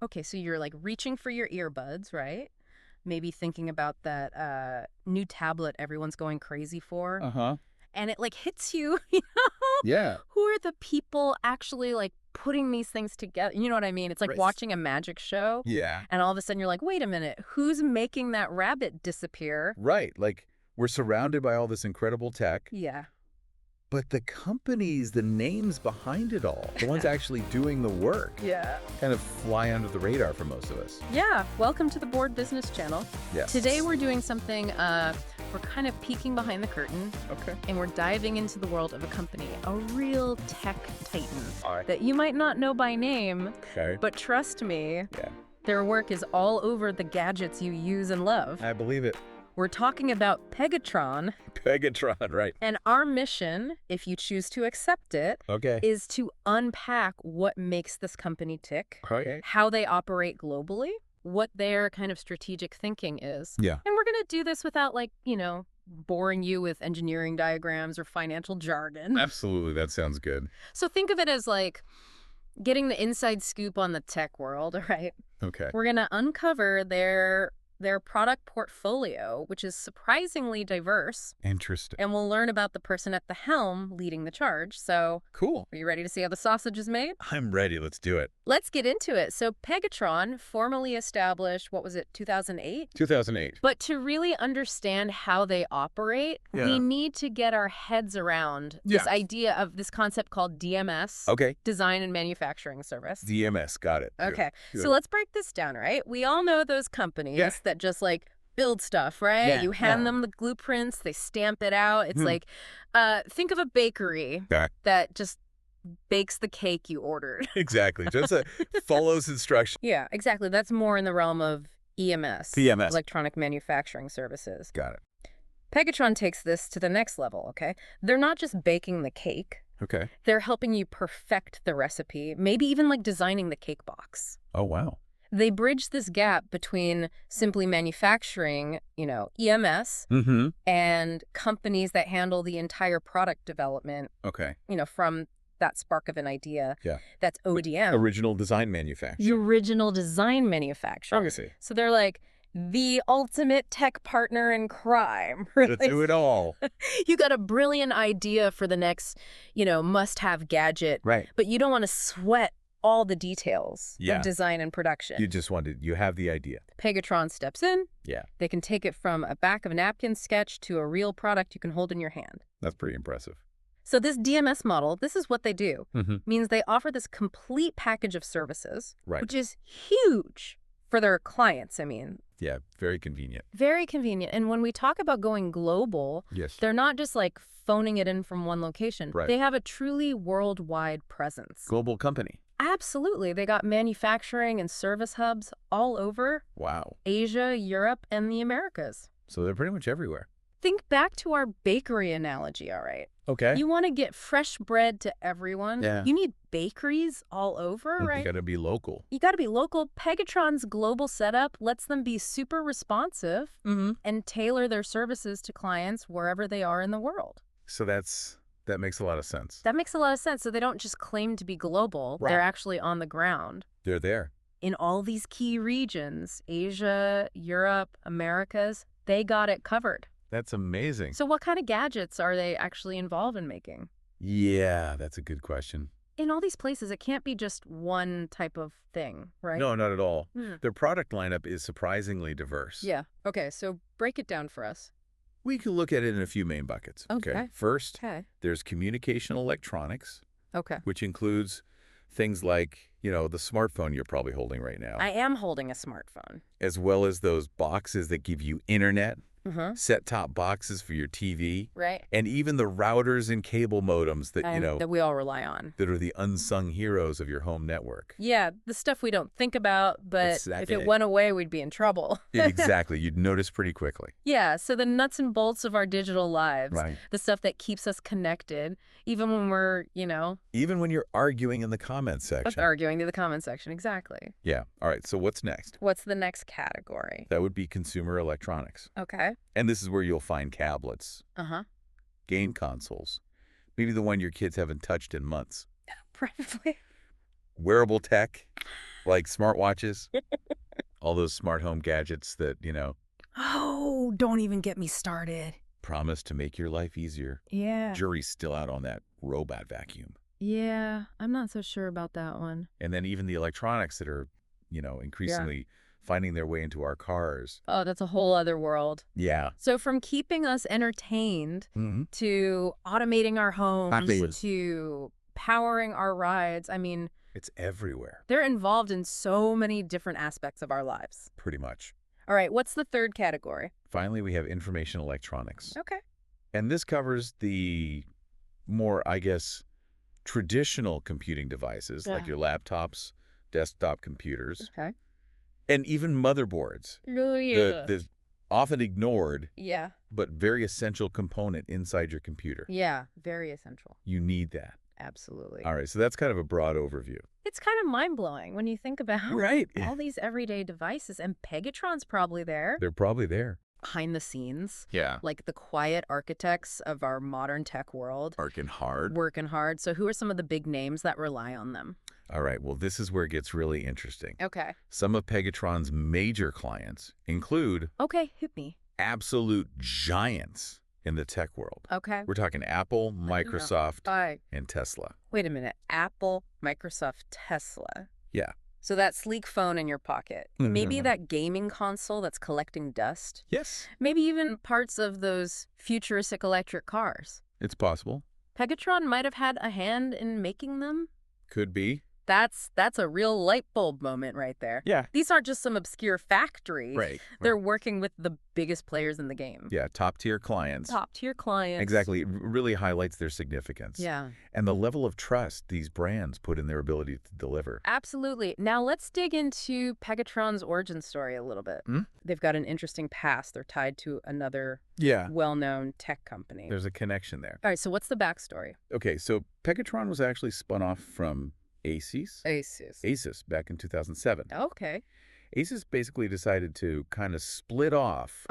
Okay, so you're like reaching for your earbuds, right? Maybe thinking about that new tablet everyone's going crazy for. Uh-huh. And it like hits you, you know? Yeah. Who are the people actually like putting these things together? You know what I mean? It's like Right. watching a magic show. Yeah. And all of a sudden you're like, wait a minute, who's making that rabbit disappear? Right. Like, we're surrounded by all this incredible tech, Yeah. but the companies, the names behind it all, the ones actually doing the work, Yeah. kind of fly under the radar for most of us. Yeah. Welcome to the Board Business Channel. Yes. Today we're doing something, we're kind of peeking behind the curtain. Okay. And we're diving into the world of a company, a real tech titan All right. that you might not know by name, Okay. but trust me, Yeah. their work is all over the gadgets you use and love. I believe it. We're talking about Pegatron, Pegatron, right. and our mission, if you choose to accept it, Okay. is to unpack what makes this company tick, Okay. how they operate globally, what their kind of strategic thinking is. Yeah. And we're going to do this without, like, boring you with engineering diagrams or financial jargon. Absolutely. That sounds good. So think of it as like getting the inside scoop on the tech world, right? Okay. We're going to uncover their product portfolio, which is surprisingly diverse, Interesting. and we'll learn about the person at the helm leading the charge. So Cool. are you ready to see how the sausage is made? I'm ready. Let's do it. Let's get into it. So Pegatron, formally established, what was it, 2008? 2008. But to really understand how they operate, Yeah. we need to get our heads around this Yes. idea of this concept called DMS, Okay. Design and Manufacturing Service. DMS. Got it. Good. Okay, Good. so let's break this down, right? We all know those companies Yeah. that just like build stuff, right? Yeah, You hand yeah. them the blueprints, they stamp it out. It's Hmm. like, think of a bakery Okay. that just bakes the cake you ordered. Exactly. Just follows instructions. Yeah, exactly. That's more in the realm of EMS, PMS. Electronic Manufacturing Services. Got it. Pegatron takes this to the next level, okay? They're not just baking the cake. Okay. They're helping you perfect the recipe, maybe even like designing the cake box. Oh, wow. They bridge this gap between simply manufacturing, EMS, Mm-hmm. and companies that handle the entire product development, Okay. from that spark of an idea. Yeah. That's ODM. Original design The manufacturer. original design manufacturer. Obviously. So they're like the ultimate tech partner in crime. Really. Let's do it all. You got a brilliant idea for the next, must-have gadget, Right. but you don't want to sweat all the details Yeah. of design and production. You have the idea. Pegatron steps in. Yeah. They can take it from a back of a napkin sketch to a real product you can hold in your hand. That's pretty impressive. So this DMS model, this is what they do. Mm-hmm. Means they offer this complete package of services, Right. which is huge for their clients. I mean, Yeah. Very convenient. very convenient. And when we talk about going global, Yes. they're not just like phoning it in from one location. Right. They have a truly worldwide presence. Global company. Absolutely. They got manufacturing and service hubs all over Wow. Asia, Europe, and the Americas. So they're pretty much everywhere. Think back to our bakery analogy, all right? Okay. You want to get fresh bread to everyone. Yeah. You need bakeries all over, You right? got to be local. You got to be local. Pegatron's global setup lets them be super responsive and tailor their services to clients wherever they are in the world. So that makes a lot of sense. That makes a lot of sense. So they don't just claim to be global. Right. They're actually on the ground They're there. in all these key regions, Asia, Europe, Americas. They got it covered. That's amazing. So what kind of gadgets are they actually involved in making? Yeah, that's a good question. In all these places, it can't be just one type of thing, right? No, not at all. Hmm. Their product lineup is surprisingly diverse. Yeah. Okay, so break it down for us. We can look at it in a few main buckets. Okay. First, Okay. there's communication electronics, Okay. which includes things like, the smartphone you're probably holding right now, I am holding a smartphone. as well as those boxes that give you internet, Mm-hmm. set-top boxes for your TV, Right? and even the routers and cable modems that, And that we all rely on. that are the unsung heroes of your home network. Yeah, the stuff we don't think about, but It's that if it big. went away, we'd be in trouble. Exactly. You'd notice pretty quickly. Yeah, so the nuts and bolts of our digital lives, Right. the stuff that keeps us connected, even when we're, Even when you're arguing in the comments section. arguing to the comment section. Exactly. Yeah. All right. So what's next? What's the next category? That would be consumer electronics. Okay. And this is where you'll find tablets, Uh-huh. game consoles, maybe the one your kids haven't touched in months, Probably. wearable tech, Like smartwatches, all those smart home gadgets that, Oh, don't even get me started. promise to make your life easier. Yeah. Jury's still out on that robot vacuum. Yeah, I'm not so sure about that one. And then even the electronics that are, increasingly finding their way into our cars. Oh, that's a whole other world. Yeah. So from keeping us entertained to automating our homes to powering our rides, I mean, It's everywhere, they're involved in so many different aspects of our lives. pretty much. All right, what's the third category? Finally, we have information electronics. Okay. And this covers the more, I guess, traditional computing devices like your laptops, desktop computers, Okay. and even motherboards. Oh, yeah. The often ignored Yeah. but very essential component inside your computer. Yeah, very essential. You need that. Absolutely. All right, so that's kind of a broad overview. It's kind of mind-blowing when you think about Right. all these everyday devices, and Pegatron's probably there. They're probably there. Behind the scenes, Yeah. like the quiet architects of our modern tech world. Working hard. Working hard. So who are some of the big names that rely on them? All right, well, this is where it gets really interesting. Okay. Some of Pegatron's major clients include Okay, hit me. absolute giants in the tech world. Okay. We're talking Apple, Microsoft, and Tesla. Wait a minute. Apple, Microsoft, Tesla. Yeah. So that sleek phone in your pocket. Maybe that gaming console that's collecting dust. Yes. Maybe even parts of those futuristic electric cars. It's possible. Pegatron might have had a hand in making them. Could be. That's a real light bulb moment right there. Yeah. These aren't just some obscure factories. Right. They're working with the biggest players in the game. Yeah, top-tier clients. Top-tier clients. Exactly. It really highlights their significance. Yeah. And the level of trust these brands put in their ability to deliver. Absolutely. Now let's dig into Pegatron's origin story a little bit. They've got an interesting past. They're tied to another well-known tech company. There's a connection there. All right, so what's the backstory? Okay, so Pegatron was actually spun off from ASUS. ASUS. ASUS back in 2007. Okay. ASUS basically decided to kind of split off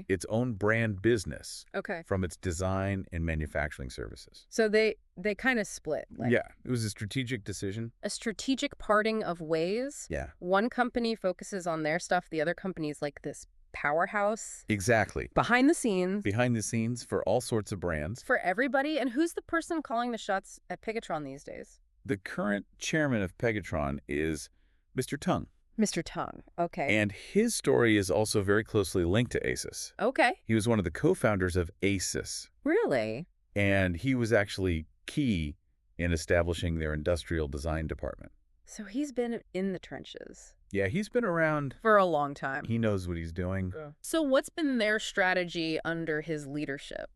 its own brand business from its design and manufacturing services. So they kind of split. Yeah, it was a strategic decision. A strategic parting of ways. Yeah. One company focuses on their stuff. The other company's like this powerhouse. Exactly. Behind the scenes. Behind the scenes for all sorts of brands. For everybody. And who's the person calling the shots at Pegatron these days? The current chairman of Pegatron is Mr. Tung. Mr. Tung. Okay. And his story is also very closely linked to ASUS. Okay. He was one of the co-founders of ASUS. Really? And he was actually key in establishing their industrial design department. So he's been in the trenches. Yeah, he's been around for a long time. He knows what he's doing. So what's been their strategy under his leadership?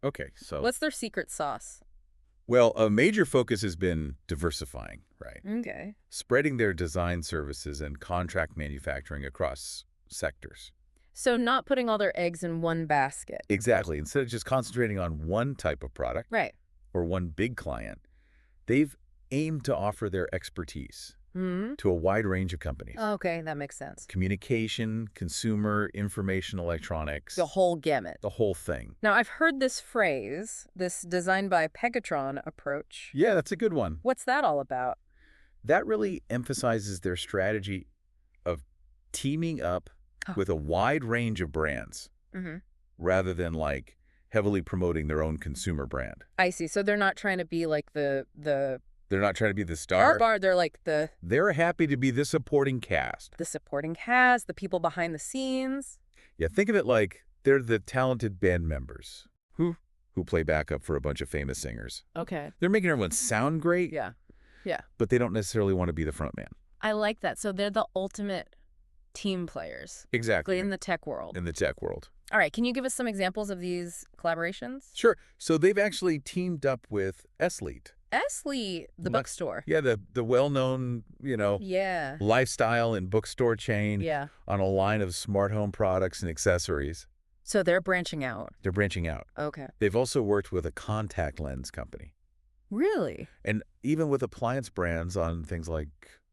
Okay, so... What's their secret sauce? Well, a major focus has been diversifying, right? Okay. Spreading their design services and contract manufacturing across sectors. So not putting all their eggs in one basket. Exactly. Instead of just concentrating on one type of product or one big client, they've aimed to offer their expertise to a wide range of companies. Okay, that makes sense. Communication, consumer, information, electronics. The whole gamut. The whole thing. Now, I've heard this phrase, this designed by Pegatron approach. Yeah, that's a good one. What's that all about? That really emphasizes their strategy of teaming up with a wide range of brands rather than like heavily promoting their own consumer brand. I see. So they're not trying to be like the They're not trying to be the star. They're like They're happy to be the supporting cast. The supporting cast, the people behind the scenes. Yeah, think of it like they're the talented band members who play backup for a bunch of famous singers. Okay. They're making everyone sound great. Yeah. Yeah. But they don't necessarily want to be the front man. I like that. So they're the ultimate team players. Exactly. In the tech world. In the tech world. All right. Can you give us some examples of these collaborations? Sure. So they've actually teamed up with Esleet. Esleet, the bookstore. Yeah, the well-known, lifestyle and bookstore chain on a line of smart home products and accessories. So they're branching out. They're branching out. Okay. They've also worked with a contact lens company. Really? And even with appliance brands on things like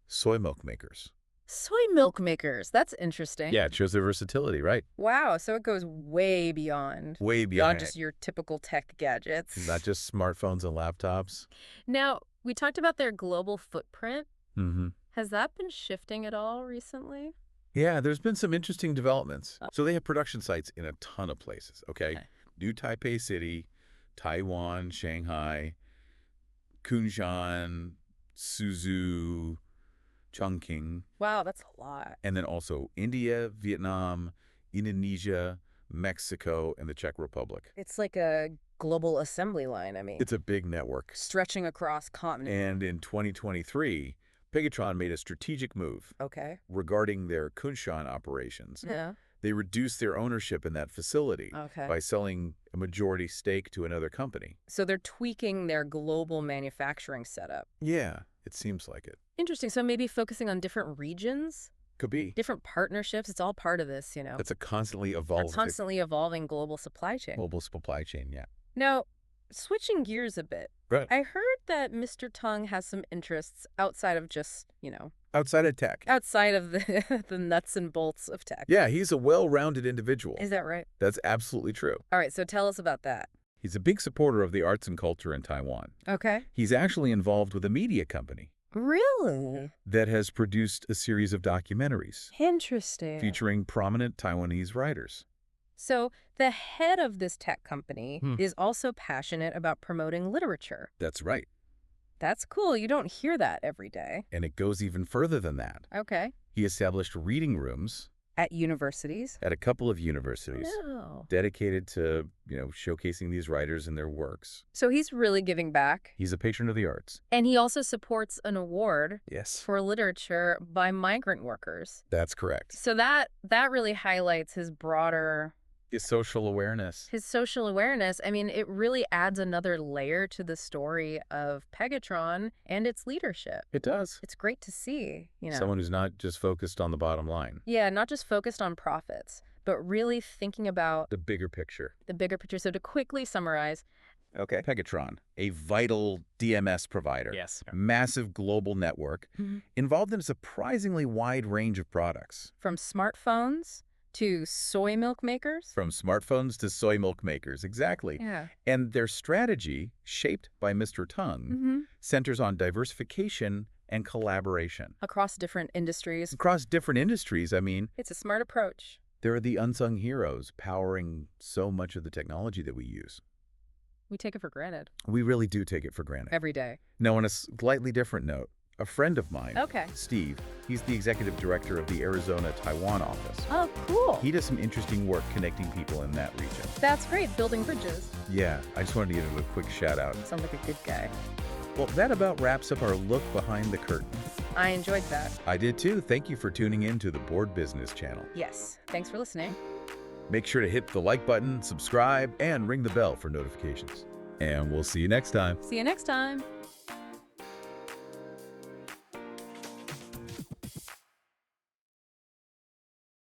soy milk makers. Soy milk makers. That's interesting. Yeah, it shows their versatility, right? Wow. So it goes way beyond. Way beyond. Beyond just your typical tech gadgets. Not just smartphones and laptops. Now, we talked about their global footprint. Has that been shifting at all recently? Yeah, there's been some interesting developments. So they have production sites in a ton of places, okay? New Taipei City, Taiwan, Shanghai, Kunshan, Suzhou, Chongqing. Wow, that's a lot. And then also India, Vietnam, Indonesia, Mexico, and the Czech Republic. It's like a global assembly line, I mean. It's a big network. Stretching across continents. And in 2023, Pegatron made a strategic move regarding their Kunshan operations. Yeah. They reduced their ownership in that facility by selling a majority stake to another company. So they're tweaking their global manufacturing setup. Yeah, it seems like it. Interesting. So maybe focusing on different regions? Could be. Different partnerships. It's all part of this, you know. That's a constantly evolving global supply chain. Global supply chain, yeah. Now, switching gears a bit. Right. I heard that Mr. Tung has some interests outside of just, you know. Outside of tech. Outside of the nuts and bolts of tech. Yeah, he's a well-rounded individual. Is that right? That's absolutely true. All right, so tell us about that. He's a big supporter of the arts and culture in Taiwan. Okay. He's actually involved with a media company. Really? That has produced a series of documentaries. Interesting. Featuring prominent Taiwanese writers. So the head of this tech company is also passionate about promoting literature. That's right. That's cool. You don't hear that every day. And it goes even further than that. Okay. He established reading rooms. At universities? At a couple of universities. Oh. Dedicated to, showcasing these writers and their works. So he's really giving back. He's a patron of the arts. And he also supports an award for literature by migrant workers. That's correct. So that really highlights his broader... His social awareness. I mean, it really adds another layer to the story of Pegatron and its leadership. It does. It's great to see, Someone who's not just focused on the bottom line. Yeah, not just focused on profits, but really thinking about... the bigger picture. So to quickly summarize... Okay. Pegatron, a vital DMS provider. Yes. Massive global network, involved in a surprisingly wide range of products. From smartphones... to soy milk makers? From smartphones to soy milk makers, exactly. Yeah. And their strategy, shaped by Mr. Tung, centers on diversification and collaboration. Across different industries. I mean... It's a smart approach. They're the unsung heroes powering so much of the technology that we use. We take it for granted. We really do take it for granted. Every day. Now, on a slightly different note, a friend of mine, Steve, he's the executive director of the Arizona-Taiwan office. Oh, cool. He does some interesting work connecting people in that region. That's great, building bridges. Yeah, I just wanted to give him a quick shout out. Sounds like a good guy. Well, that about wraps up our look behind the curtain. I enjoyed that. I did too. Thank you for tuning in to the Board Business channel. Yes, thanks for listening. Make sure to hit the like button, subscribe, and ring the bell for notifications. And we'll see you next time. See you next time.